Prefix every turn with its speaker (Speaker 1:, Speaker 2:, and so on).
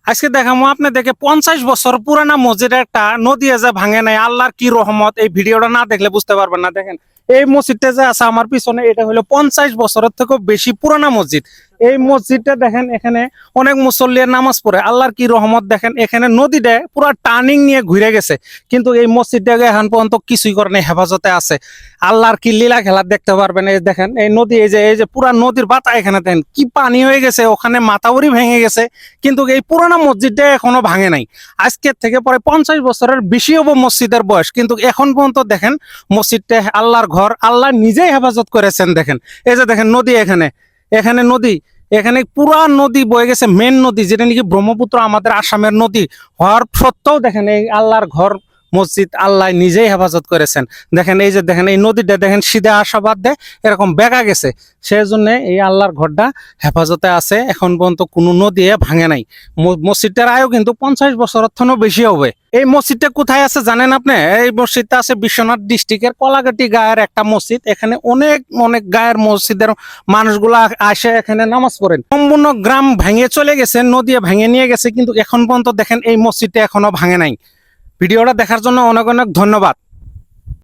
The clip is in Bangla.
Speaker 1: আজকে দেখাবো আপনাদেরকে 50 বছর পুরানা মসজিদের একটা নদী যে ভাঙে নাই, আল্লাহর কি রহমত। এই ভিডিওটা না দেখলে বুঝতে পারবেন না। দেখেন এই মসজিদটা যে আছে আমার পিছনে, এটা হলো 50 বছরের থেকেও বেশি পুরানা মসজিদ। এই মসজিদটা দেখেন, এখানে অনেক মুসল্লির নামাজ পড়ে। আল্লাহর কি রহমত, দেখেন এখানে নদীটা পুরো টার্নিং নিয়ে ঘুরে গেছে, কিন্তু এই মসজিদটাকে এখন পর্যন্ত কিছুই করে নাই, হেফাজতে আছে। আল্লাহর কি লীলা খেলা দেখতে পারবেন। এই দেখেন এই নদী, এই যে পুরা নদীর বাতা, এখানে দেখেন কি পানি হয়ে গেছে, ওখানে মাথাউরি ভেঙে গেছে, কিন্তু এই পুরানো মসজিদটা এখনো ভাঙে নাই। আজকের থেকে পরে 50 বছরের বেশি হবো মসজিদের বয়স, কিন্তু এখন পর্যন্ত দেখেন মসজিদটা আল্লাহর ঘর, আল্লাহ নিজেই হেফাজত করেছেন। দেখেন এই যে দেখেন নদী, এখানে এখানে নদী, এখানে পুরা নদী বয়ে গেছে, মেন নদী যেটা নাকি ব্রহ্মপুত্র, আমাদের আসামের নদী হওয়ার সত্ত্বেও দেখেন এই আল্লাহর ঘর মসজিদ আল্লাহ নিজেই হেফাজত করেছেন। দেখেন এই যে দেখেন এই নদীটা দেখেন সিধে আসা বাদ দেয় এরকম বেঁকা গেছে, সেই জন্য এই আল্লাহর ঘরটা হেফাজতে আছে। এখন পর্যন্ত কোনো নদী ভাঙে নাই। মসজিদটার আয়ও কিন্তু 50 বছরের থেকেও বেশি হবে। এই মসজিদটা কোথায় আছে জানেন আপনি? এই মসজিদটা আছে বিশ্বনাথ ডিস্ট্রিক্টের কলাগাটি গায়ের একটা মসজিদ। এখানে অনেক অনেক গায়ের মসজিদের মানুষগুলা আসে এখানে নামাজ পড়েন। সম্পূর্ণ গ্রাম ভেঙে চলে গেছে, নদী ভেঙে নিয়ে গেছে, কিন্তু এখন পর্যন্ত দেখেন এই মসজিদটা এখনো ভাঙে নাই। ভিডিওটা দেখার জন্য অনেক অনেক ধন্যবাদ।